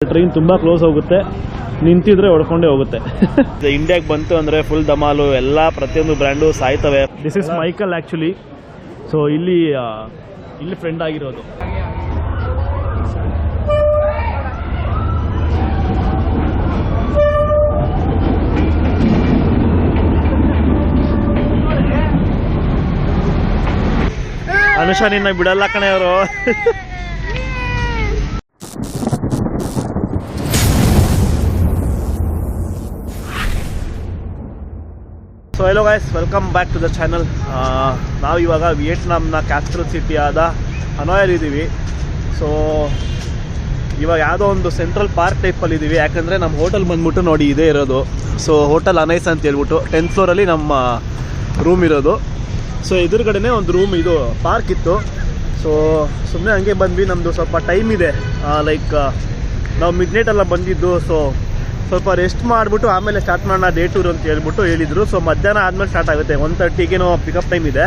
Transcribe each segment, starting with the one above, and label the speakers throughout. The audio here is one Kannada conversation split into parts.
Speaker 1: ಟ್ರೈನ್ ತುಂಬ ಕ್ಲೋಸ್ ಹೋಗುತ್ತೆ, ನಿಂತಿದ್ರೆ ಹೊಡ್ಕೊಂಡೇ ಹೋಗುತ್ತೆ. ಇಂಡಿಯಾಗೆ ಬಂತು ಅಂದರೆ ಫುಲ್ ಧಮಾಲು, ಎಲ್ಲ ಪ್ರತಿಯೊಂದು ಬ್ರ್ಯಾಂಡು ಸಾಯ್ತವೆ. This is Michael actually. So ಇಲ್ಲಿ ಫ್ರೆಂಡ್ ಆಗಿರೋದು. ಅನುಷಾ ನಿನ್ನ ಬಿಡಲ್ಲ ಕಣೆ ಅವರು. So hello guys, welcome back to the channel. ನಾವು ಇವಾಗ ವಿಯೆಟ್ನಾಂನ ಕ್ಯಾಪಿಟಲ್ ಸಿಟಿ ಆದ ಹನೋಯಲ್ಲಿ ಇದ್ದೀವಿ. ಸೊ ಇವಾಗ ಯಾವುದೋ ಒಂದು ಸೆಂಟ್ರಲ್ ಪಾರ್ಕ್ ಟೈಪಲ್ಲಿ ಇದ್ದೀವಿ. ಯಾಕಂದರೆ ನಮ್ಮ ಹೋಟೆಲ್ ಬಂದ್ಬಿಟ್ಟು ನೋಡಿ ಇದೇ ಇರೋದು. ಸೊ ಹೋಟೆಲ್ ಅನೈಸ್ ಅಂತ ಹೇಳ್ಬಿಟ್ಟು 10th ಫ್ಲೋರಲ್ಲಿ ನಮ್ಮ ರೂಮ್ ಇರೋದು. ಸೊ ಎದುರುಗಡೆನೇ ಒಂದು ರೂಮ್ ಇದು ಪಾರ್ಕ್ ಇತ್ತು. ಸೊ ಸುಮ್ಮನೆ ಹಂಗೆ ಬಂದ್ವಿ. ನಮ್ಮದು ಸ್ವಲ್ಪ ಟೈಮ್ ಇದೆ, ಲೈಕ್ ನಾವು ಮಿಡ್ನೈಟೆಲ್ಲ ಬಂದಿದ್ದು. ಸೊ ಸ್ವಲ್ಪ ರೆಸ್ಟ್ ಮಾಡಿಬಿಟ್ಟು ಆಮೇಲೆ ಸ್ಟಾರ್ಟ್ ಮಾಡೋಣ ಡೇ ಟೂರ್ ಅಂತ ಹೇಳ್ಬಿಟ್ಟು ಹೇಳಿದರು. ಸೊ ಮಧ್ಯಾಹ್ನ ಆದಮೇಲೆ ಸ್ಟಾರ್ಟ್ ಆಗುತ್ತೆ, 1:30ಗೆ ಪಿಕಪ್ ಟೈಮ್ ಇದೆ.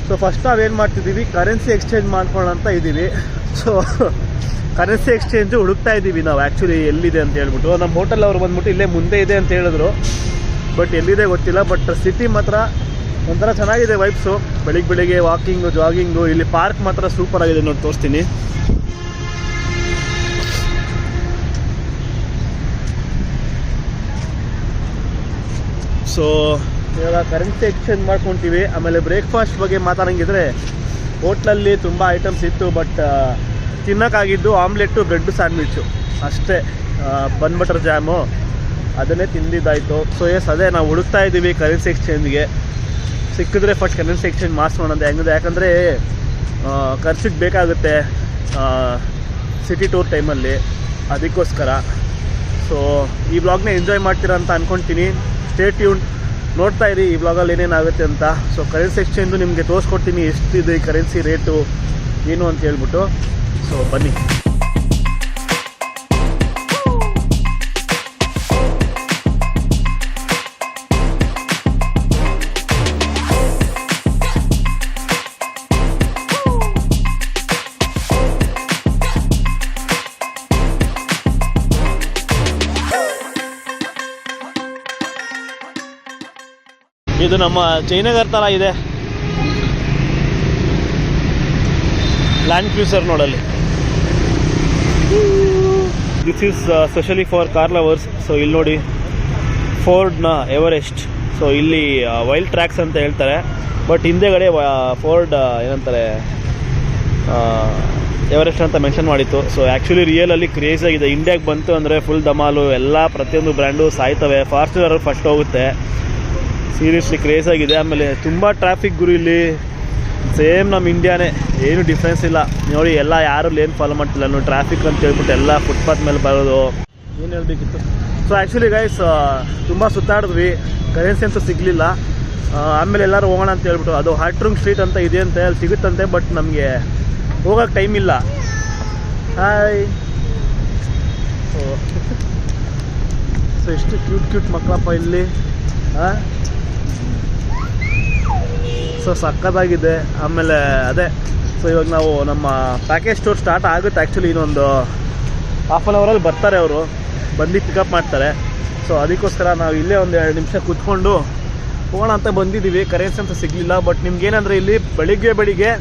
Speaker 1: ಸೊ ಫಸ್ಟ್ ನಾವೇನು ಮಾಡ್ತಿದ್ದೀವಿ, ಕರೆನ್ಸಿ ಎಕ್ಸ್ಚೇಂಜ್ ಮಾಡ್ಕೊಳ್ಳೋಣ ಅಂತ ಇದ್ದೀವಿ. ಸೊ ಕರೆನ್ಸಿ ಎಕ್ಸ್ಚೇಂಜು ಹುಡುಕ್ತಾ ಇದ್ದೀವಿ ನಾವು ಆ್ಯಕ್ಚುಲಿ ಎಲ್ಲಿದೆ ಅಂತ ಹೇಳ್ಬಿಟ್ಟು. ನಮ್ಮ ಹೋಟೆಲ್ ಅವ್ರು ಬಂದ್ಬಿಟ್ಟು ಇಲ್ಲೇ ಮುಂದೆ ಇದೆ ಅಂತ ಹೇಳಿದ್ರು, ಬಟ್ ಎಲ್ಲಿದೆ ಗೊತ್ತಿಲ್ಲ. ಬಟ್ ಸಿಟಿ ಮಾತ್ರ ಒಂಥರ ಚೆನ್ನಾಗಿದೆ ವೈಬ್ಸು. ಬೆಳಿಗ್ಗೆ ವಾಕಿಂಗು, ಜಾಗಿಂಗು. ಇಲ್ಲಿ ಪಾರ್ಕ್ ಮಾತ್ರ ಸೂಪರ್ ಆಗಿದೆ ನೋಡಿ, ತೋರಿಸ್ತೀನಿ. ಸೊ ಇವಾಗ ಕರೆನ್ಸಿ ಎಕ್ಸ್ಚೇಂಜ್ ಮಾಡ್ಕೊತೀವಿ. ಆಮೇಲೆ ಬ್ರೇಕ್ಫಾಸ್ಟ್ ಬಗ್ಗೆ ಮಾತಾಡಂಗಿದ್ರೆ ಹೋಟ್ಲಲ್ಲಿ ತುಂಬ ಐಟಮ್ಸ್ ಇತ್ತು, ಬಟ್ ತಿನ್ನೋಕ್ಕಾಗಿದ್ದು ಆಮ್ಲೆಟ್ಟು, ಬ್ರೆಡ್ ಸ್ಯಾಂಡ್ವಿಚ್ಚು ಅಷ್ಟೇ. ಬನ್ ಬಟರ್ ಜಾಮು ಅದನ್ನೇ ತಿಂದಿದ್ದಾಯಿತು. ಸೊ ಎಸ್, ಅದೇ ನಾವು ಹುಡುಕ್ತಾ ಇದ್ದೀವಿ ಕರೆನ್ಸಿ ಎಕ್ಸ್ಚೇಂಜ್ಗೆ. ಸಿಕ್ಕಿದ್ರೆ ಫಸ್ಟ್ ಕರೆನ್ಸಿ ಎಕ್ಸ್ಚೇಂಜ್ ಮಾಡಿಸೋಣ ಅಂತ. ಯಾಕಂದರೆ ಖರ್ಚಿಗೆ ಬೇಕಾಗುತ್ತೆ ಸಿಟಿ ಟೂರ್ ಟೈಮಲ್ಲಿ, ಅದಕ್ಕೋಸ್ಕರ. ಸೊ ಈ ವ್ಲಾಗ್ನ ಎಂಜಾಯ್ ಮಾಡ್ತೀರಾ ಅಂತ ಅಂದ್ಕೊತೀನಿ. ಸ್ಟೇ ಟ್ಯೂನ್, ನೋಡ್ತಾ ಇರಿ ಈ ವ್ಲಾಗಲ್ಲಿ ಏನೇನಾಗುತ್ತೆ ಅಂತ. ಸೊ ಕರೆನ್ಸಿ ಎಕ್ಸ್ಚೇಂಜು ನಿಮಗೆ ತೋರಿಸ್ಕೊಡ್ತೀನಿ, ಎಷ್ಟಿದೆ ಕರೆನ್ಸಿ ರೇಟು ಏನು ಅಂತ ಹೇಳ್ಬಿಟ್ಟು. ಸೊ ಬನ್ನಿ. ಇದು ನಮ್ಮ ಜಯನಗರ್ ಥರ ಇದೆ, ಲ್ಯಾಂಡ್ ಕ್ರೂಸರ್ ನೋಡಲ್ಲಿ. This is specially for car lovers. So ಇಲ್ಲಿ ನೋಡಿ, ಫೋರ್ಡ್ನ ಎವರೆಸ್ಟ್. ಸೊ ಇಲ್ಲಿ ವೈಲ್ಡ್ ಟ್ರ್ಯಾಕ್ಸ್ ಅಂತ ಹೇಳ್ತಾರೆ, ಬಟ್ ಹಿಂದೆಗಡೆ ಫೋರ್ಡ್ ಏನಂತಾರೆ ಎವರೆಸ್ಟ್ ಅಂತ ಮೆನ್ಷನ್ ಮಾಡಿತ್ತು. ಸೊ ಆ್ಯಕ್ಚುಲಿ ರಿಯಲಲ್ಲಿ ಕ್ರೇಜ್ ಆಗಿದೆ. ಇಂಡಿಯಾಗೆ ಬಂತು ಅಂದರೆ ಫುಲ್ ಧಮಾಲು, ಎಲ್ಲ ಪ್ರತಿಯೊಂದು ಬ್ರ್ಯಾಂಡು ಸಾಯ್ತವೆ. ಫಾರ್ಚುನರ್ ಫಸ್ಟ್ ಹೋಗುತ್ತೆ. ಸೀರಿಯಸ್ಲಿ ಕ್ರೇಜ್ ಆಗಿದೆ. ಆಮೇಲೆ ತುಂಬ ಟ್ರಾಫಿಕ್ ಗುರು ಇಲ್ಲಿ, ಸೇಮ್ ನಮ್ಮ ಇಂಡಿಯಾನೇ, ಏನು ಡಿಫ್ರೆನ್ಸ್ ಇಲ್ಲ ನೋಡಿ. ಎಲ್ಲ ಯಾರು ಲೇನ್ ಫಾಲೋ ಮಾಡ್ತಿಲ್ಲ ನೋಡಿ, ಟ್ರಾಫಿಕ್ ಅಂತ ಹೇಳ್ಬಿಟ್ಟು ಎಲ್ಲ ಫುಟ್ಪಾತ್ ಮೇಲೆ ಬರೋದು. ಏನು ಹೇಳಬೇಕಿತ್ತು. ಸೊ ಆ್ಯಕ್ಚುಲಿ ಗೈಸ್ ತುಂಬ ಸುತ್ತಾಡಿದ್ವಿ, ಕರೆನ್ಸಿ ಅಂತೂ ಸಿಗಲಿಲ್ಲ. ಆಮೇಲೆ ಎಲ್ಲರೂ ಹೋಗೋಣ ಅಂತ ಹೇಳ್ಬಿಟ್ಟು, ಅದು ಹಾಟ್ರುಂಗ್ ಸ್ಟ್ರೀಟ್ ಅಂತ ಇದೆ ಅಂತೆ, ಅಲ್ಲಿ ಸಿಗುತ್ತಂತೆ. ಬಟ್ ನಮಗೆ ಹೋಗೋಕ್ಕೆ ಟೈಮ್ ಇಲ್ಲ. ಹಾಯ್. ಸೊ ಎಷ್ಟು ಕ್ಯೂಟ್ ಮಕ್ಕಳಪ್ಪ ಇಲ್ಲಿ. ಸೊ ಸಕ್ಕತ್ತಾಗಿದೆ. ಆಮೇಲೆ ಅದೇ, ಸೊ ಇವಾಗ ನಾವು ನಮ್ಮ ಪ್ಯಾಕೇಜ್ ಸ್ಟೋರ್ ಸ್ಟಾರ್ಟ್ ಆಗುತ್ತೆ ಆ್ಯಕ್ಚುಲಿ. ಇನ್ನೊಂದು ಹಾಫ್ ಆನ್ ಅವರಲ್ಲಿ ಬರ್ತಾರೆ ಅವರು, ಬಂದು ಪಿಕಪ್ ಮಾಡ್ತಾರೆ. ಸೊ ಅದಕ್ಕೋಸ್ಕರ ನಾವು ಇಲ್ಲೇ ಒಂದು 2 ನಿಮಿಷ ಕೂತ್ಕೊಂಡು ಹೋಗೋಣ ಅಂತ ಬಂದಿದ್ದೀವಿ. ಕರೆನ್ಸಿ ಅಂತ ಸಿಗಲಿಲ್ಲ. ಬಟ್ ನಿಮ್ಗೇನಂದರೆ ಇಲ್ಲಿ ಬೆಳಿಗ್ಗೆ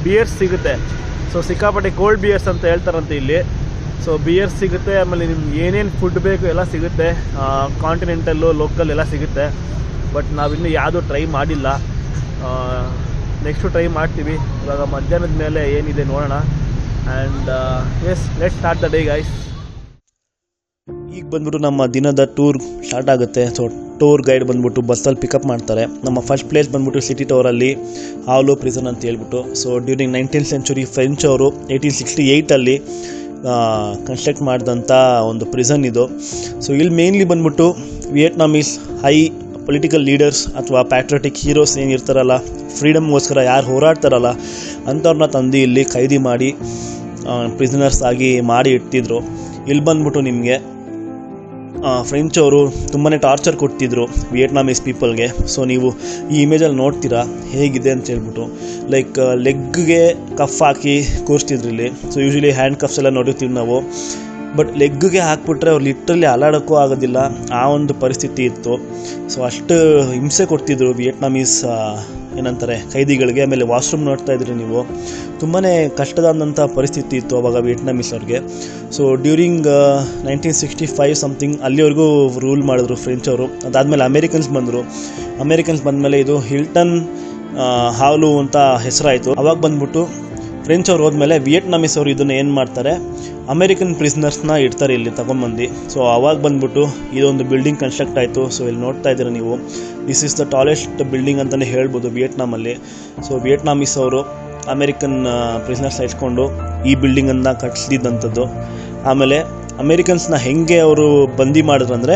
Speaker 1: ಬಿಯರ್ಸ್ ಸಿಗುತ್ತೆ. ಸೊ ಸಿಕ್ಕಾಪಟ್ಟೆ ಕೋಲ್ಡ್ ಬಿಯರ್ಸ್ ಅಂತ ಹೇಳ್ತಾರಂತೆ ಇಲ್ಲಿ. ಸೊ ಬಿಯರ್ಸ್ ಸಿಗುತ್ತೆ. ಆಮೇಲೆ ನಿಮ್ಗೆ ಏನೇನು ಫುಡ್ ಬೇಕು ಎಲ್ಲ ಸಿಗುತ್ತೆ, ಕಾಂಟಿನೆಂಟಲ್ಲು, ಲೋಕಲ್ ಎಲ್ಲ ಸಿಗುತ್ತೆ. ಬಟ್ ನಾವಿನ್ನೂ ಯಾವುದೂ ಟ್ರೈ ಮಾಡಿಲ್ಲ. ನೆಕ್ಸ್ಟು ಟ್ರೈ ಮಾಡ್ತೀವಿ. ಇವಾಗ ಮಧ್ಯಾಹ್ನದ ಮೇಲೆ ಏನಿದೆ ನೋಡೋಣ. And yes, let's start the day guys. ಈಗ ಬಂದ್ಬಿಟ್ಟು ನಮ್ಮ ದಿನದ ಟೂರ್ ಸ್ಟಾರ್ಟ್ ಆಗುತ್ತೆ. ಸೊ ಟೂರ್ ಗೈಡ್ ಬಂದ್ಬಿಟ್ಟು ಬಸ್ಸಲ್ಲಿ ಪಿಕಪ್ ಮಾಡ್ತಾರೆ. ನಮ್ಮ ಫಸ್ಟ್ ಪ್ಲೇಸ್ ಬಂದ್ಬಿಟ್ಟು ಸಿಟಿ ಟವರಲ್ಲಿ ಹಾವ್ಲೋ ಪ್ರಿಸನ್ ಅಂತ ಹೇಳ್ಬಿಟ್ಟು. So during 19th century French ಅವರು 1868ಅಲ್ಲಿ ಕನ್ಸ್ಟ್ರಕ್ಟ್ ಮಾಡಿದಂಥ ಒಂದು ಪ್ರಿಸನ್ ಇದು. ಸೊ ಇಲ್ಲಿ ಮೇನ್ಲಿ ಬಂದ್ಬಿಟ್ಟು ವಿಯೆಟ್ನಾಮೀಸ್ ಹೈ ಪೊಲಿಟಿಕಲ್ ಲೀಡರ್ಸ್ ಅಥವಾ ಪ್ಯಾಟ್ರಿಯಾಟಿಕ್ ಹೀರೋಸ್ ಏನಿರ್ತಾರಲ್ಲ, ಫ್ರೀಡಮ್ಗೋಸ್ಕರ ಯಾರು ಹೋರಾಡ್ತಾರಲ್ಲ ಅಂಥವ್ರನ್ನ ತಂದು ಇಲ್ಲಿ ಖೈದಿ ಮಾಡಿ ಪ್ರಿಸನರ್ಸ್ ಆಗಿ ಮಾಡಿ ಇಡ್ತಿದ್ರು. ಇಲ್ಲಿ ಬಂದ್ಬಿಟ್ಟು ನಿಮಗೆ ಫ್ರೆಂಚ್ ಅವರು ತುಂಬಾ ಟಾರ್ಚರ್ ಕೊಡ್ತಿದ್ರು ವಿಯೆಟ್ನಾಮೀಸ್ ಪೀಪಲ್ಗೆ. ಸೊ ನೀವು ಈ ಇಮೇಜಲ್ಲಿ ನೋಡ್ತೀರಾ ಹೇಗಿದೆ ಅಂತ ಹೇಳ್ಬಿಟ್ಟು. ಲೈಕ್ ಲೆಗ್ಗೆ ಕಫ್ ಹಾಕಿ ಕೂರಿಸ್ತಿದ್ರು ಇಲ್ಲಿ. ಸೊ ಯೂಶ್ವಲಿ ಹ್ಯಾಂಡ್ ಕಫ್ಸ್ ಎಲ್ಲ ನೋಡಿರ್ತೀವಿ ನಾವು. ಬಟ್ ಲೆಗ್ಗೆ ಹಾಕ್ಬಿಟ್ರೆ ಅವ್ರು ಲಿಟ್ರಲಿ ಅಲಾಡೋಕ್ಕೂ ಆಗೋದಿಲ್ಲ, ಆ ಒಂದು ಪರಿಸ್ಥಿತಿ ಇತ್ತು. ಸೊ ಅಷ್ಟು ಹಿಂಸೆ ಕೊಡ್ತಿದ್ರು ವಿಯೆಟ್ನಾಮೀಸ್ ಏನಂತಾರೆ ಕೈದಿಗಳಿಗೆ. ಆಮೇಲೆ ವಾಶ್ರೂಮ್ ನೋಡ್ತಾ ಇದ್ರಿ ನೀವು, ತುಂಬಾ ಕಷ್ಟದಾದಂಥ ಪರಿಸ್ಥಿತಿ ಇತ್ತು ಅವಾಗ ವಿಯೆಟ್ನಾಮೀಸ್ ಅವ್ರಿಗೆ. ಸೊ ಡ್ಯೂರಿಂಗ್ 1965 ಸಮಥಿಂಗ್ ಅಲ್ಲಿವರೆಗೂ ರೂಲ್ ಮಾಡಿದ್ರು ಫ್ರೆಂಚ್ ಅವರು. ಅದಾದಮೇಲೆ ಅಮೇರಿಕನ್ಸ್ ಬಂದಮೇಲೆ ಇದು ಹಿಲ್ಟನ್ ಹಾವ್ಲು ಅಂತ ಹೆಸರಾಯಿತು. ಅವಾಗ ಬಂದ್ಬಿಟ್ಟು ಫ್ರೆಂಚ್ ಅವ್ರು ಹೋದ್ಮೇಲೆ ವಿಯೆಟ್ನಾಮೀಸ್ ಅವರು ಇದನ್ನು ಏನು ಮಾಡ್ತಾರೆ, ಅಮೇರಿಕನ್ ಪ್ರಿಸ್ನರ್ಸ್ನ ಇಡ್ತಾರೆ ಇಲ್ಲಿ ತಗೊಂಬಂದು. ಸೊ ಅವಾಗ ಬಂದ್ಬಿಟ್ಟು ಇದೊಂದು ಬಿಲ್ಡಿಂಗ್ ಕನ್ಸ್ಟ್ರಕ್ಟ್ ಆಯಿತು. ಸೊ ಇಲ್ಲಿ ನೋಡ್ತಾ ಇದ್ದೀರ ನೀವು, this is the tallest building ಅಂತಲೇ ಹೇಳ್ಬೋದು ವಿಯೆಟ್ನಾಮಲ್ಲಿ. ಸೊ ವಿಯೆಟ್ನಾಮೀಸ್ ಅವರು ಅಮೇರಿಕನ್ ಪ್ರಿಸ್ನರ್ಸ್ ಇಟ್ಕೊಂಡು ಈ ಬಿಲ್ಡಿಂಗನ್ನು ಕಟ್ಟಿಸಿದಂಥದ್ದು. ಆಮೇಲೆ ಅಮೇರಿಕನ್ಸ್ನ ಹೆಂಗೆ ಅವರು ಬಂದಿ ಮಾಡಿದ್ರು ಅಂದರೆ,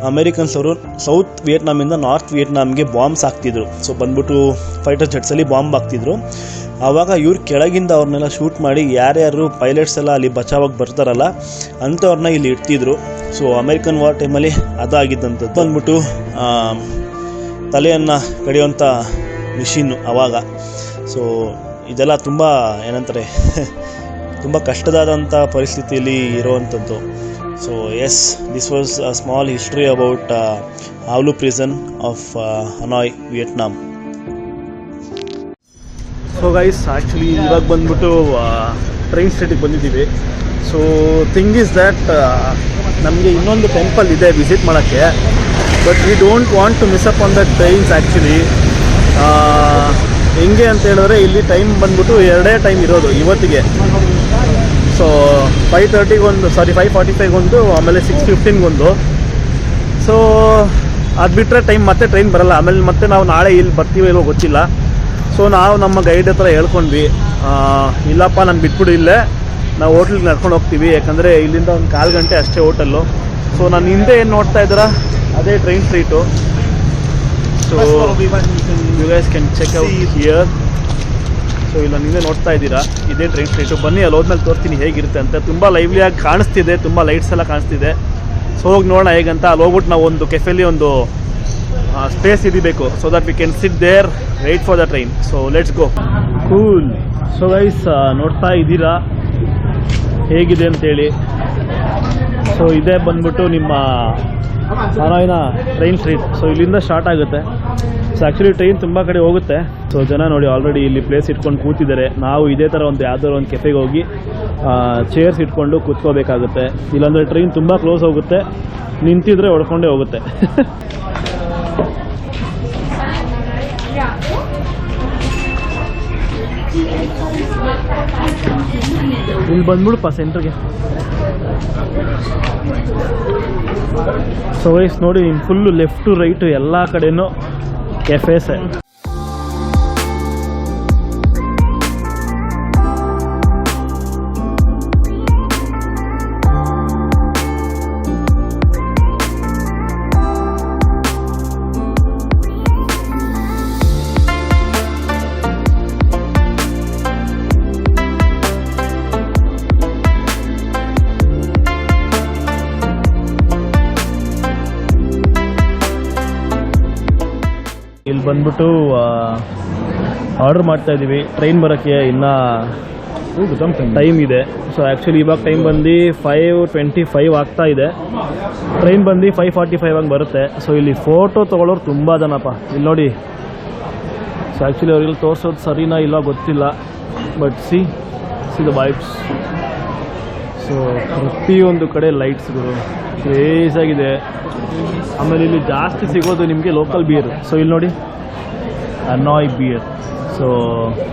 Speaker 1: ಅಮೇರಿಕನ್ಸ್ ಅವರು ಸೌತ್ ವಿಯೆಟ್ನಾಮಿಂದ ನಾರ್ತ್ ವಿಯೆಟ್ನಾಮ್ಗೆ ಬಾಂಬ್ಸ್ ಹಾಕ್ತಿದ್ರು. ಸೊ ಬಂದ್ಬಿಟ್ಟು ಫೈಟರ್ ಜೆಟ್ಸಲ್ಲಿ ಬಾಂಬ್ ಹಾಕ್ತಿದ್ರು. ಆವಾಗ ಇವ್ರು ಕೆಳಗಿಂದ ಅವ್ರನ್ನೆಲ್ಲ ಶೂಟ್ ಮಾಡಿ ಯಾರ್ಯಾರು ಪೈಲಟ್ಸ್ ಎಲ್ಲ ಅಲ್ಲಿ ಬಚಾವಾಗಿ ಬರ್ತಾರಲ್ಲ ಅಂಥವ್ರನ್ನ ಇಲ್ಲಿ ಇಡ್ತಿದ್ರು. ಸೊ ಅಮೇರಿಕನ್ ವಾರ್ ಟೈಮಲ್ಲಿ ಅದಾಗಿದ್ದಂಥದ್ದು. ಬಂದ್ಬಿಟ್ಟು ತಲೆಯನ್ನು ಕಡಿಯೋಂಥ ಮಿಷಿನ್ನು ಆವಾಗ. ಸೊ ಇದೆಲ್ಲ ತುಂಬ ಏನಂತಾರೆ ತುಂಬ ಕಷ್ಟದಾದಂಥ ಪರಿಸ್ಥಿತಿಯಲ್ಲಿ ಇರೋವಂಥದ್ದು. So yes, this was a small history about Hoa Lo prison of Hanoi, Vietnam. So guys, actually ಇವಾಗ ಬಂದ್ಬಿಟ್ಟು ಟ್ರೈನ್ ಸ್ಟೇಟಿಗೆ ಬಂದಿದ್ದೀವಿ. ಸೊ ಥಿಂಗ್ ಈಸ್ ದ್ಯಾಟ್ ನಮಗೆ ಇನ್ನೊಂದು ಟೆಂಪಲ್ ಇದೆ ವಿಸಿಟ್ ಮಾಡೋಕ್ಕೆ, but we don't want to miss up on the trains. Actually ಹೆಂಗೆ ಅಂತ ಹೇಳಿದ್ರೆ ಇಲ್ಲಿ ಟೈಮ್ ಬಂದ್ಬಿಟ್ಟು ಎರಡೇ ಟೈಮ್ ಇರೋದು ಇವತ್ತಿಗೆ. ಸೊ 5:30 ಒಂದು, 5:45 ಒಂದು, ಆಮೇಲೆ 6:15 ಒಂದು. ಸೊ ಅದು ಬಿಟ್ಟರೆ ಟೈಮ್ ಮತ್ತೆ ಟ್ರೈನ್ ಬರೋಲ್ಲ. ಆಮೇಲೆ ಮತ್ತೆ ನಾವು ನಾಳೆ ಇಲ್ಲಿ ಬರ್ತೀವಿ ಇಲ್ಲೋ ಗೊತ್ತಿಲ್ಲ. ಸೊ ನಾವು ನಮ್ಮ ಗೈಡ್ ಹತ್ರ ಹೇಳ್ಕೊಂಡ್ವಿ, ಇಲ್ಲಪ್ಪ ನಾನು ಬಿಟ್ಬಿಡು, ಇಲ್ಲೇ ನಾವು ಹೋಟ್ಲಿಗೆ ನಡ್ಕೊಂಡು ಹೋಗ್ತೀವಿ, ಯಾಕಂದರೆ ಇಲ್ಲಿಂದ ಒಂದು 1/4 ಗಂಟೆ ಅಷ್ಟೇ ಹೋಟೆಲ್ಲು. ಸೊ ನಾನು ಹಿಂದೆ ಏನು ನೋಡ್ತಾ ಇದ್ದೀರಾ ಅದೇ train street. So you guys can check out here. So ಇಲ್ಲ ನೀವೇ ನೋಡ್ತಾ ಇದ್ದೀರಾ, ಇದೇ ಟ್ರೈನ್ ಸ್ಟ್ರೀಟು. ಬನ್ನಿ, ಅಲ್ಲಿ ಹೋದ್ಮೇಲೆ ತೋರಿಸ್ತೀನಿ ಹೇಗಿರುತ್ತೆ ಅಂತ. ತುಂಬ ಲೈವ್ಲಿಯಾಗಿ ಕಾಣಿಸ್ತಿದೆ, ತುಂಬ ಲೈಟ್ಸ್ ಎಲ್ಲ ಕಾಣಿಸ್ತಿದೆ. ಸೊ ಹೋಗಿ ನೋಡೋಣ ಹೇಗಂತ. ಅಲ್ಲಿ ಹೋಗ್ಬಿಟ್ಟು ನಾವು ಒಂದು ಕೆಫೆಲಿ ಒಂದು ಸ್ಪೇಸ್ ಇದಿಬೇಕು, so that we can sit there, wait for the train. So let's go. Cool. So guys, ನೋಡ್ತಾ ಇದ್ದೀರಾ ಹೇಗಿದೆ ಅಂತೇಳಿ. ಸೊ ಇದೇ ಬಂದ್ಬಿಟ್ಟು ನಿಮ್ಮ ಹನಾಯ್ನ ಟ್ರೈನ್ ಸ್ಟ್ರೀಟ್. ಸೊ ಇಲ್ಲಿಂದ ಸ್ಟಾರ್ಟ್ ಆಗುತ್ತೆ. ಸೊ ಆ್ಯಕ್ಚುಲಿ ಟ್ರೈನ್ ತುಂಬ ಕಡೆ ಹೋಗುತ್ತೆ. ಸೊ ಜನ ನೋಡಿ ಆಲ್ರೆಡಿ ಇಲ್ಲಿ ಪ್ಲೇಸ್ ಇಟ್ಕೊಂಡು ಕೂತಿದ್ದಾರೆ. ನಾವು ಇದೇ ಥರ ಒಂದು ಯಾವ್ದಾದ್ರು ಒಂದು ಕೆಫೆಗೆ ಹೋಗಿ ಚೇರ್ಸ್ ಇಟ್ಕೊಂಡು ಕೂತ್ಕೋಬೇಕಾಗುತ್ತೆ. ಇಲ್ಲಾಂದರೆ ಟ್ರೈನ್ ತುಂಬ ಕ್ಲೋಸ್ ಹೋಗುತ್ತೆ, ನಿಂತಿದ್ರೆ ಹೊಡ್ಕೊಂಡೇ ಹೋಗುತ್ತೆ. ಇಲ್ಲಿ ಬಂದ್ಬಿಡಪ್ಪ ಸೆಂಟ್ರಿಗೆ. ಸೊ ವೈಸ್ ನೋಡಿ, ಫುಲ್ಲು ಲೆಫ್ಟ್ ಟು ರೈಟು ಎಲ್ಲ ಕಡೆನೂ ಕೆಫೇಸೆ. ಇಲ್ಲಿ ಬಂದ್ಬಿಟ್ಟು ಆರ್ಡರ್ ಮಾಡ್ತಾ ಇದ್ದೀವಿ. ಟ್ರೈನ್ ಬರೋಕ್ಕೆ ಇನ್ನೂ ಟೈಮ್ ಇದೆ. ಸೊ ಆ್ಯಕ್ಚುಲಿ ಇವಾಗ ಟೈಮ್ ಬಂದು 5:25 ಆಗ್ತಾ ಇದೆ. ಟ್ರೈನ್ ಬಂದು 5:45 ಆಗಿ ಬರುತ್ತೆ. ಸೊ ಇಲ್ಲಿ ಫೋಟೋ ತೊಗೊಳ್ಳೋರು ತುಂಬ ಜನಪ್ಪ, ಇಲ್ಲಿ ನೋಡಿ. ಸೊ ಆ್ಯಕ್ಚುಲಿ ಅವ್ರಿಗೆ ತೋರಿಸೋದು ಸರಿನಾ ಇಲ್ಲ ಗೊತ್ತಿಲ್ಲ, but C the vibes. So ಪ್ರತಿಯೊಂದು ಕಡೆ ಲೈಟ್ಸ್ಗಳು ಕ್ರೇಜಾಗಿದೆ. ಆಮೇಲೆ ಇಲ್ಲಿ ಜಾಸ್ತಿ ಸಿಗೋದು ನಿಮಗೆ ಲೋಕಲ್ ಬಿಯರ್. ಸೊ ಇಲ್ಲಿ ನೋಡಿ, ಹನಾಯ್ ಬಿಯರ್. ಸೊ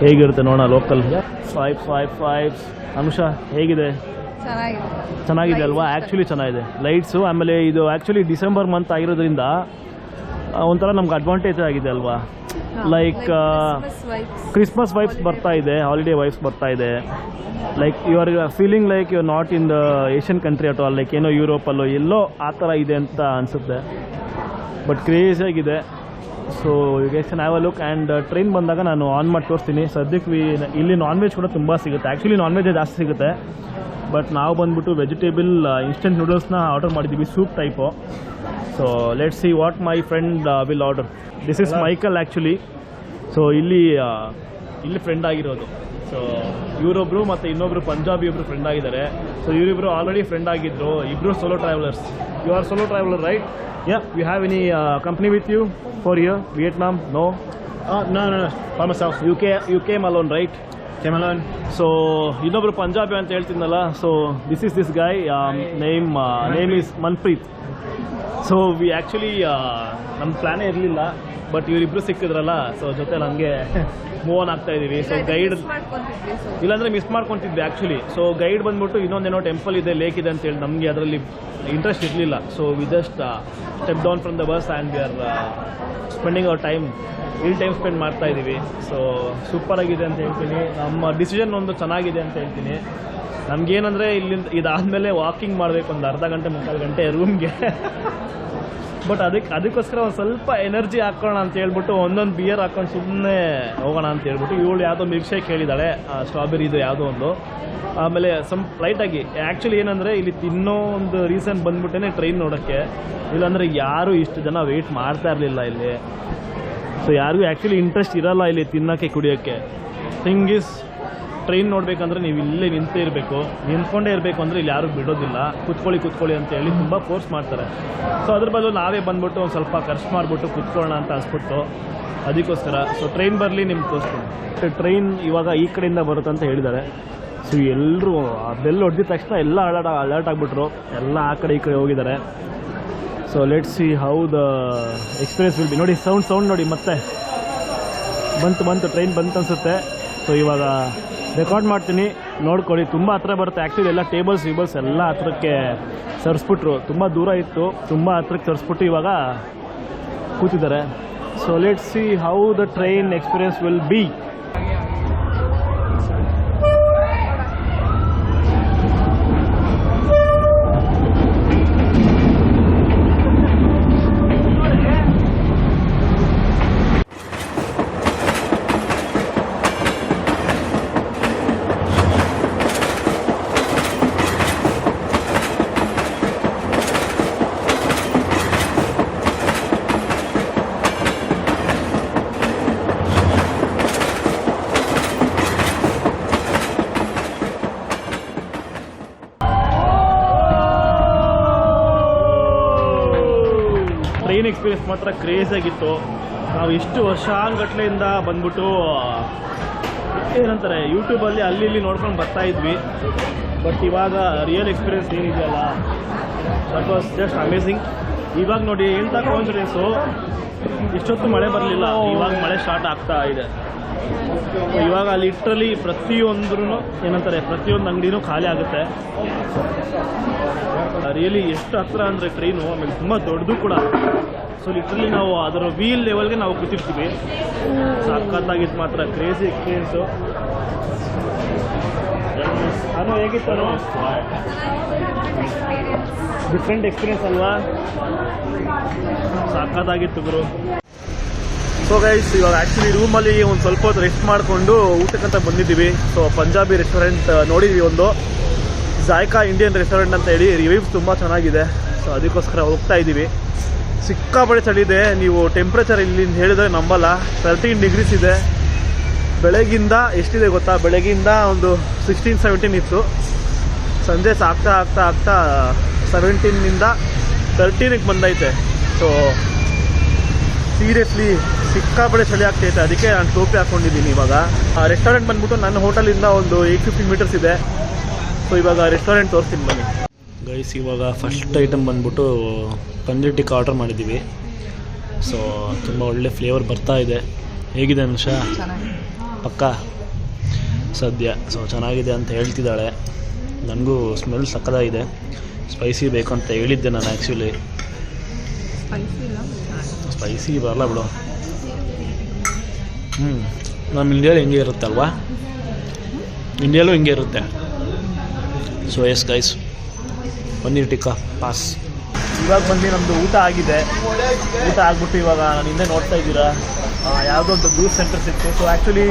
Speaker 1: ಹೇಗಿರುತ್ತೆ ನೋಡೋಣ ಲೋಕಲ್. 5 ಅಂಶ ಹೇಗಿದೆ? ಚೆನ್ನಾಗಿದೆ ಅಲ್ವಾ? ಆ್ಯಕ್ಚುಲಿ ಚೆನ್ನಾಗಿದೆ ಲೈಟ್ಸು. ಆಮೇಲೆ ಇದು ಆ್ಯಕ್ಚುಲಿ ಡಿಸೆಂಬರ್ ಮಂತ್ ಆಗಿರೋದ್ರಿಂದ ಒಂಥರ ನಮ್ಗೆ ಅಡ್ವಾಂಟೇಜ್ ಆಗಿದೆ ಅಲ್ವಾ. ಲೈಕ್ ಕ್ರಿಸ್ಮಸ್ ವೈಬ್ಸ್ ಬರ್ತಾ ಇದೆ, ಹಾಲಿಡೇ ವೈಬ್ಸ್ ಬರ್ತಾ ಇದೆ. Like you are feeling like you are not in the Asian country at all. Like ಏನೋ ಯುರೋಪಲ್ಲೋ ಎಲ್ಲೋ ಆ ಥರ ಇದೆ ಅಂತ ಅನಿಸುತ್ತೆ. ಬಟ್ ಕ್ರೇಜಿಯಾಗಿದೆ. So you guys can have a look. And train ಬಂದಾಗ ನಾನು ಆನ್ ಮಾಡಿ ತೋರಿಸ್ತೀನಿ. ಸದ್ಯಕ್ಕೆ ಇಲ್ಲಿ ನಾನ್ ವೆಜ್ ಕೂಡ ತುಂಬ ಸಿಗುತ್ತೆ. ಆ್ಯಕ್ಚುಲಿ ನಾನ್ ವೆಜ್ಜೇ ಜಾಸ್ತಿ ಸಿಗುತ್ತೆ. ಬಟ್ ನಾವು ಬಂದ್ಬಿಟ್ಟು ವೆಜಿಟೇಬಲ್ ಇನ್ಸ್ಟೆಂಟ್ ನೂಡಲ್ಸ್ನ ಆರ್ಡರ್ ಮಾಡಿದ್ದೀವಿ, soup type. So let's see what my friend will order. This is Michael actually. So ಇಲ್ಲಿ ಫ್ರೆಂಡ್ ಆಗಿರೋದು. ಸೊ ಇವರೊಬ್ರು ಮತ್ತು ಇನ್ನೊಬ್ರು ಪಂಜಾಬಿ ಒಬ್ರು ಫ್ರೆಂಡ್ ಆಗಿದ್ದಾರೆ. ಸೊ ಇವರಿಬ್ರು ಆಲ್ರೆಡಿ ಫ್ರೆಂಡ್ ಆಗಿದ್ರು, ಇಬ್ಬರು solo travellers. You are solo traveller right? Yeah. You have any company with you for your Vietnam? No.
Speaker 2: No, by myself.
Speaker 1: You came alone, right?
Speaker 2: Came alone.
Speaker 1: So ಇನ್ನೊಬ್ರು ಪಂಜಾಬಿ ಅಂತ ಹೇಳ್ತಿದ್ನಲ್ಲ, so this guy name is Manpreet. So we actually ನಮ್ಮ ಪ್ಲ್ಯಾನೇ ಇರಲಿಲ್ಲ, ಬಟ್ ಇವರಿಬ್ಬರು ಸಿಕ್ಕಿದ್ರಲ್ಲ, ಸೊ ಜೊತೆ ನನಗೆ ಮೂವ್ ಆನ್ ಆಗ್ತಾ ಇದ್ದೀವಿ. ಸೊ ಗೈಡ್ ಇಲ್ಲಾಂದರೆ ಮಿಸ್ ಮಾಡ್ಕೊತಿದ್ವಿ ಆ್ಯಕ್ಚುಲಿ. ಸೊ ಗೈಡ್ ಬಂದ್ಬಿಟ್ಟು ಇನ್ನೊಂದೇನೋ ಟೆಂಪಲ್ ಇದೆ, ಲೇಕ್ ಇದೆ ಅಂತೇಳಿ ನಮಗೆ ಅದರಲ್ಲಿ ಇಂಟ್ರೆಸ್ಟ್ ಇರಲಿಲ್ಲ. So we just step down from the bus and we are spending our time, ಇಲ್ಲಿ ಟೈಮ್ ಸ್ಪೆಂಡ್ ಮಾಡ್ತಾ ಇದ್ದೀವಿ. ಸೊ ಸೂಪರಾಗಿದೆ ಅಂತ ಹೇಳ್ತೀನಿ. ನಮ್ಮ ಡಿಸಿಷನ್ ಒಂದು ಚೆನ್ನಾಗಿದೆ ಅಂತ ಹೇಳ್ತೀನಿ. ನಮಗೇನಂದರೆ ಇಲ್ಲಿಂದ ಇದಾದಮೇಲೆ ವಾಕಿಂಗ್ ಮಾಡಬೇಕು ಒಂದು ಅರ್ಧ ಗಂಟೆ ಮುಕ್ಕಾಲು ಗಂಟೆ ರೂಮ್ಗೆ. ಬಟ್ ಅದಕ್ಕೋಸ್ಕರ ಒಂದು ಸ್ವಲ್ಪ ಎನರ್ಜಿ ಹಾಕೋಣ ಅಂತ ಹೇಳ್ಬಿಟ್ಟು ಒಂದೊಂದು ಬಿಯರ್ ಹಾಕೊಂಡು ಸುಮ್ಮನೆ ಹೋಗೋಣ ಅಂತ ಹೇಳ್ಬಿಟ್ಟು ಇವಳು ಯಾವುದೋ ಮಿಲ್ಕ್ ಶೇಕ್ ಹೇಳಿದ್ದಾಳೆ, ಸ್ಟ್ರಾಬೆರಿದು ಯಾವುದೋ ಒಂದು. ಆಮೇಲೆ ಲೈಟಾಗಿ ಆ್ಯಕ್ಚುಲಿ ಏನಂದರೆ ಇಲ್ಲಿ ತಿನ್ನೋ ಒಂದು ರೀಸನ್ ಬಂದ್ಬಿಟ್ಟೇ ಟ್ರೈನ್ ನೋಡೋಕ್ಕೆ, ಇಲ್ಲಾಂದರೆ ಯಾರೂ ಇಷ್ಟು ಜನ ವೆಯ್ಟ್ ಮಾಡ್ತಾ ಇರಲಿಲ್ಲ ಇಲ್ಲಿ. ಸೊ ಯಾರಿಗೂ ಆ್ಯಕ್ಚುಲಿ ಇಂಟ್ರೆಸ್ಟ್ ಇರೋಲ್ಲ ಇಲ್ಲಿ ತಿನ್ನೋಕ್ಕೆ ಕುಡಿಯೋಕ್ಕೆ. ಥಿಂಗ್ ಇಸ್ ಟ್ರೈನ್ ನೋಡಬೇಕಂದ್ರೆ ನೀವು ಇಲ್ಲೇ ನಿಂತೇ ಇರಬೇಕು, ನಿಂತ್ಕೊಂಡೇ ಇರಬೇಕು ಅಂದರೆ ಇಲ್ಲಿ ಯಾರೂ ಬಿಡೋದಿಲ್ಲ. ಕುತ್ಕೊಳ್ಳಿ ಅಂತೇಳಿ ತುಂಬ ಫೋರ್ಸ್ ಮಾಡ್ತಾರೆ. ಸೊ ಅದ್ರ ಬದಲು ನಾವೇ ಬಂದ್ಬಿಟ್ಟು ಒಂದು ಸ್ವಲ್ಪ ಖರ್ಚು ಮಾಡಿಬಿಟ್ಟು ಕುತ್ಕೊಳ್ಳೋಣ ಅಂತ ಅನ್ಸ್ಬಿಟ್ಟು ಅದಕ್ಕೋಸ್ಕರ. ಸೊ ಟ್ರೈನ್ ಬರಲಿ ನಿಮ್ಗೆ ತೋರಿಸ್ತೀನಿ. ಟ್ರೈನ್ ಇವಾಗ ಈ ಕಡೆಯಿಂದ ಬರುತ್ತೆ ಅಂತ ಹೇಳಿದ್ದಾರೆ. ಸೊ ಎಲ್ಲರೂ ಬೆಲ್ ಹೊಡೆದಿದ ತಕ್ಷಣ ಎಲ್ಲ ಅಲರ್ಟ್ ಆಗಿಬಿಟ್ರು, ಎಲ್ಲ ಆ ಕಡೆ ಈ ಕಡೆ ಹೋಗಿದ್ದಾರೆ. So let's see how the experience will be. ನೋಡಿ ಸೌಂಡ್ ನೋಡಿ, ಮತ್ತೆ ಬಂತು ಟ್ರೈನ್ ಬಂತು ಅನಿಸುತ್ತೆ. ಸೊ ಇವಾಗ ರೆಕಾರ್ಡ್ ಮಾಡ್ತೀನಿ, ನೋಡ್ಕೊಳ್ಳಿ. ತುಂಬ ಹತ್ರ ಬರುತ್ತೆ ಆ್ಯಕ್ಚುಲಿ. ಎಲ್ಲ ಟೇಬಲ್ಸ್ ಎಲ್ಲ ಹತ್ರಕ್ಕೆ ಸರಿಸ್ಬಿಟ್ರು, ತುಂಬ ದೂರ ಇತ್ತು, ತುಂಬ ಹತ್ರಕ್ಕೆ ಸರಿಸ್ಬಿಟ್ಟು ಇವಾಗ ಕೂತಿದ್ದಾರೆ. So let's see how the train experience will be. Train experience ಮಾತ್ರ ಕ್ರೇಜಿಯಾಗಿತ್ತು. ನಾವು ಇಷ್ಟು ವರ್ಷಾನುಗಟ್ಲೆಯಿಂದ ಬಂದ್ಬಿಟ್ಟು ಏನಂತಾರೆ ಯೂಟ್ಯೂಬಲ್ಲಿ ಅಲ್ಲಿ ಇಲ್ಲಿ ನೋಡ್ಕೊಂಡು ಬರ್ತಾ ಇದ್ವಿ. ಬಟ್ ಇವಾಗ ರಿಯಲ್ ಎಕ್ಸ್ಪೀರಿಯನ್ಸ್ ಏನಿದೆಯಲ್ಲ, ದಟ್ ವಾಸ್ ಜಸ್ಟ್ ಅಮೇಝಿಂಗ್. ಇವಾಗ ನೋಡಿ ಎಂಥ ಕಾನ್ಫಿಡೆನ್ಸು, ಇಷ್ಟೊತ್ತು ಮಳೆ ಬರಲಿಲ್ಲ, ಇವಾಗ ಮಳೆ ಸ್ಟಾರ್ಟ್ ಆಗ್ತಾ ಇದೆ. ಇವಾಗ ಲಿಟ್ರಲಿ ಪ್ರತಿಯೊಂದ್ರೂ ಏನಂತಾರೆ ಪ್ರತಿಯೊಂದು ಅಂಗಡಿನೂ ಖಾಲಿ ಆಗುತ್ತೆ. ರಿಯಲಿ ಎಷ್ಟು ಹತ್ರ ಅಂದರೆ ಟ್ರೈನು, ಆಮೇಲೆ ತುಂಬ ದೊಡ್ಡದು ಕೂಡ. ಸೊ ಲಿಟ್ರಲಿ ನಾವು ಅದರ ವೀಲ್ ಲೆವೆಲ್ಗೆ ನಾವು ಕೂತಿರ್ತೀವಿ. ಸಖತ್ತಾಗಿತ್ತು ಮಾತ್ರ, ಕ್ರೇಜಿ ಎಕ್ಸ್ಪೀರಿಯನ್ಸು. ನಾನು ಹೇಗಿತ್ತು? ಡಿಫ್ರೆಂಟ್ ಎಕ್ಸ್ಪೀರಿಯನ್ಸ್ ಅಲ್ವಾ? ಸಖತ್ತಾಗಿತ್ತು ಗುರು. ಸೊ ಗೈಸ್, ಇವಾಗ ಆ್ಯಕ್ಚುಲಿ ರೂಮಲ್ಲಿ ಒಂದು ಸ್ವಲ್ಪ ಹೊತ್ತು ರೆಸ್ಟ್ ಮಾಡಿಕೊಂಡು ಊಟಕ್ಕಂತ ಬಂದಿದ್ದೀವಿ. ಸೊ ಪಂಜಾಬಿ ರೆಸ್ಟೋರೆಂಟ್ ನೋಡಿದ್ವಿ, ಒಂದು ಜಾಯ್ಕಾ ಇಂಡಿಯನ್ ರೆಸ್ಟೋರೆಂಟ್ ಅಂತ ಹೇಳಿ. ರಿವ್ಯೂಸ್ ತುಂಬ ಚೆನ್ನಾಗಿದೆ. ಸೊ ಅದಕ್ಕೋಸ್ಕರ ಹೋಗ್ತಾ ಇದ್ದೀವಿ. ಸಿಕ್ಕಾಪಟ್ಟೆ ಚಳಿ ಇದೆ. ನೀವು ಟೆಂಪ್ರೇಚರ್ ಇಲ್ಲಿಂದ ಹೇಳಿದ್ರೆ ನಂಬಲ್ಲ, 13 ಡಿಗ್ರೀಸ್ ಇದೆ. ಬೆಳಗಿಂದ ಎಷ್ಟಿದೆ ಗೊತ್ತಾ? ಬೆಳಗಿಂದ ಒಂದು 16-17 ಇತ್ತು. ಸಂಜೆ ಆಗ್ತಾ 17ನಿಂದ 13ಗೆ ಬಂದೈತೆ. ಸೊ ಸೀರಿಯಸ್ಲಿ ಸಿಕ್ಕಾಪಟ್ಟೆ ಚಳಿ ಆಗ್ತೈತೆ. ಅದಕ್ಕೆ ನಾನು ಟೋಪಿ ಹಾಕ್ಕೊಂಡಿದ್ದೀನಿ. ಇವಾಗ ರೆಸ್ಟೋರೆಂಟ್ ಬಂದ್ಬಿಟ್ಟು ನನ್ನ ಹೋಟೆಲಿಂದ ಒಂದು 850 ಮೀಟರ್ಸ್ ಇದೆ. ಸೊ ಇವಾಗ ರೆಸ್ಟೋರೆಂಟ್ ತೋರಿಸ್ತೀನಿ ಬನ್ನಿ ಗೈಸ್. ಇವಾಗ ಫಸ್ಟ್ ಐಟಮ್ ಬಂದ್ಬಿಟ್ಟು ಪನ್ನೀರ್ ಟಿಕ್ಕಾ ಆರ್ಡರ್ ಮಾಡಿದ್ದೀವಿ. ಸೊ ತುಂಬ ಒಳ್ಳೆ ಫ್ಲೇವರ್ ಬರ್ತಾ ಇದೆ. ಹೇಗಿದೆ ಅನುಷ? ಪಕ್ಕ ಸದ್ಯ ಸೊ ಚೆನ್ನಾಗಿದೆ ಅಂತ ಹೇಳ್ತಿದ್ದಾಳೆ. ನನಗೂ ಸ್ಮೆಲ್ ಸಕ್ಕತ್ತಾಗಿದೆ. ಸ್ಪೈಸಿ ಬೇಕು ಅಂತ ಹೇಳಿದ್ದೆ ನಾನು ಆ್ಯಕ್ಚುಲಿ. ಸ್ಪೈಸಿ ಬರಲ್ಲ ಬಿಡು. ನಮ್ಮ ಇಂಡಿಯಾలో ಹಿಂಗೆ ಇರುತ್ತೆ ಅಲ್ವಾ? ಇಂಡಿಯಾಲೂ ಹಿಂಗೆ ಇರುತ್ತೆ. So yes guys, paneer tikka pass. ಇವಾಗ ಬಂದು ನಮ್ಮದು ಊಟ ಆಗಿದೆ. ಊಟ ಆಗಿಬಿಟ್ಟು ಇವಾಗ ನಾನು ಹಿಂದೆ ನೋಡ್ತಾ ಇದ್ದೀರಾ ಯಾವುದೋ ಒಂದು ಜ್ಯೂಸ್ ಸೆಂಟರ್ ಸಿಕ್ತು. ಸೊ ಆ್ಯಕ್ಚುಲಿ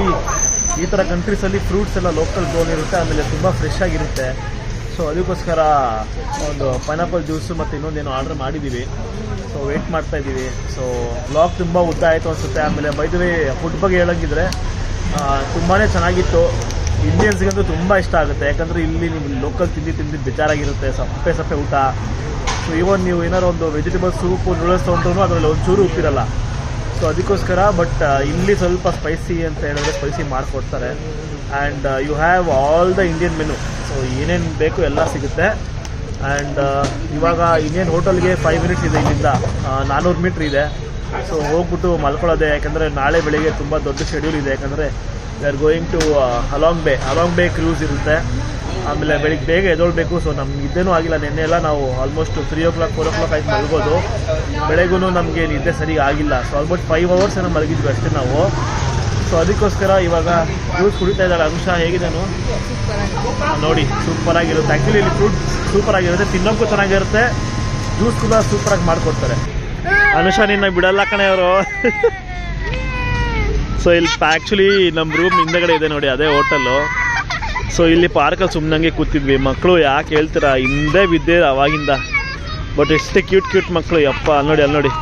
Speaker 1: ಈ ಥರ ಕಂಟ್ರೀಸಲ್ಲಿ ಫ್ರೂಟ್ಸ್ ಎಲ್ಲ ಲೋಕಲ್ ಗ್ರೋನ್ ಇರುತ್ತೆ, ಆಮೇಲೆ ತುಂಬ ಫ್ರೆಶ್ ಆಗಿರುತ್ತೆ. ಸೊ ಅದಕ್ಕೋಸ್ಕರ ಒಂದು ಪೈನಾಪಲ್ ಜ್ಯೂಸು ಮತ್ತು ಇನ್ನೊಂದೇನೋ ಆರ್ಡ್ರ್ ಮಾಡಿದ್ದೀವಿ. ಸೊ ವೆಯ್ಟ್ ಮಾಡ್ತಾಯಿದ್ದೀವಿ. ಸೊ ಬ್ಲಾಗ್ ತುಂಬ ಉದ್ದ ಆಯಿತು ಅನಿಸುತ್ತೆ. ಆಮೇಲೆ ಬೈ ದ ವೇ ಫುಡ್ ಬಗ್ಗೆ ಹೇಳೋಂಗಿದ್ರೆ ತುಂಬಾ ಚೆನ್ನಾಗಿತ್ತು. ಇಂಡಿಯನ್ಸ್ಗಂತೂ ತುಂಬ ಇಷ್ಟ ಆಗುತ್ತೆ. ಯಾಕಂದರೆ ಇಲ್ಲಿ ನೀವು ಲೋಕಲ್ ತಿಂದು ಬೇಜಾರಾಗಿರುತ್ತೆ, ಸಪ್ಪೆ ಊಟ. ಸೊ ಇವನ್ ನೀವು ಏನಾರು ಒಂದು ವೆಜಿಟೇಬಲ್ ಸೂಪು ನೂಡಲ್ಸ್ ತೊಗೊಂಡ್ರು ಅದರಲ್ಲಿ ಒಂಚೂರು ಉಪ್ಪಿರಲ್ಲ. ಸೊ ಅದಕ್ಕೋಸ್ಕರ ಬಟ್ ಇಲ್ಲಿ ಸ್ವಲ್ಪ ಸ್ಪೈಸಿ ಅಂತ ಹೇಳಿದ್ರೆ ಸ್ಪೈಸಿ ಮಾಡಿಕೊಡ್ತಾರೆ. And you have all the Indian menu. So ಏನೇನು ಬೇಕು ಎಲ್ಲ ಸಿಗುತ್ತೆ. ಆ್ಯಂಡ್ ಇವಾಗ ಇಂಡಿಯನ್ ಹೋಟೆಲ್ಗೆ 5 ಮಿನಿಟ್ಸ್ ಇದೆ ಇಲ್ಲಿಂದ, 400 ಮೀಟ್ರ್ ಇದೆ. ಸೊ ಹೋಗ್ಬಿಟ್ಟು ಮಲ್ಕೊಳ್ಳೋದೆ. ಯಾಕಂದರೆ ನಾಳೆ ಬೆಳಿಗ್ಗೆ ತುಂಬ ದೊಡ್ಡ ಶೆಡ್ಯೂಲ್ ಇದೆ. ಯಾಕಂದರೆ we are going to Halong Bay cruise ಇರುತ್ತೆ. ಆಮೇಲೆ ಬೆಳಿಗ್ಗೆ ಬೇಗ ಎದೊಳ್ಬೇಕು. ಸೊ ನಮ್ಗೆ ನಿದ್ದೆನೂ ಆಗಿಲ್ಲ. ನಿನ್ನೆ ಎಲ್ಲ ನಾವು ಆಲ್ಮೋಸ್ಟ್ 3 o'clock 4 o'clock ಆಯ್ತು ಮಲ್ಗೋದು. ಬೆಳಗೂ ನಮಗೆ ನಿದ್ದೆ ಸರಿ ಆಗಿಲ್ಲ. ಸೊ ಆಲ್ಮೋಸ್ಟ್ 5 hours ಏನೋ ಮಲಗಿದ್ವಿ ಅಷ್ಟೇ ನಾವು. ಸೊ ಅದಕ್ಕೋಸ್ಕರ ಇವಾಗ ಜ್ಯೂಸ್ ಕುಡಿತಾ ಇದ್ದಾರೆ. ಅನುಷಾ ಹೇಗಿದೆನು ನೋಡಿ, ಸೂಪರಾಗಿರುತ್ತೆ. ಆ್ಯಕ್ಚುಲಿ ಇಲ್ಲಿ ಫ್ರೂಟ್ ಸೂಪರಾಗಿರುತ್ತೆ, ತಿನ್ನೋಕ್ಕೂ ಚೆನ್ನಾಗಿರುತ್ತೆ, ಜ್ಯೂಸ್ ಕೂಡ ಸೂಪರಾಗಿ ಮಾಡಿಕೊಡ್ತಾರೆ. ಅನುಷಾ ನಿನ್ನ ಬಿಡಲ್ಲ ಕಣೆ ಅವರು. ಸೊ ಇಲ್ಲಿ ಆ್ಯಕ್ಚುಲಿ ನಮ್ಮ ರೂಮ್ ಹಿಂದೆಗಡೆ ಇದೆ ನೋಡಿ, ಅದೇ ಹೋಟೆಲ್ಲು. ಸೊ ಇಲ್ಲಿ ಪಾರ್ಕಲ್ಲಿ ಸುಮ್ಮನಂಗೆ ಕೂತಿದ್ವಿ. ಮಕ್ಕಳು ಯಾಕೆ ಹೇಳ್ತೀರಾ, ಹಿಂದೆ ಬಿದ್ದೇ ಅವಾಗಿಂದ. ಬಟ್ ಎಷ್ಟೇ ಕ್ಯೂಟ್ ಮಕ್ಕಳು, ಯಪ್ಪ ಅಲ್ಲಿ ನೋಡಿ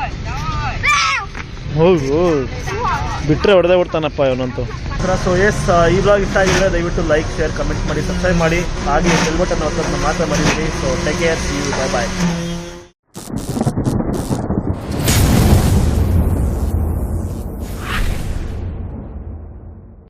Speaker 1: ಹೋಗು ಬಿಟ್ಟರೆ ಹೊಡೆದೇ ಬಿಡ್ತಾನಪ್ಪ ಇವನಂತೂ. ಸೊ ಎಸ್, ಈ ಬ್ಲಾಗ್ ಇಷ್ಟ ಆಗಿದ್ರೆ ದಯವಿಟ್ಟು ಲೈಕ್, ಶೇರ್, ಕಮೆಂಟ್ ಮಾಡಿ, ಸಬ್ಸ್ಕ್ರೈಬ್ ಮಾಡಿ. ಹಾಗೆ ಬೆಲ್ ಬಟನ್ ಮಾತ್ರ ಮಾಡಿದ್ದೀನಿ. So take care, see you, bye.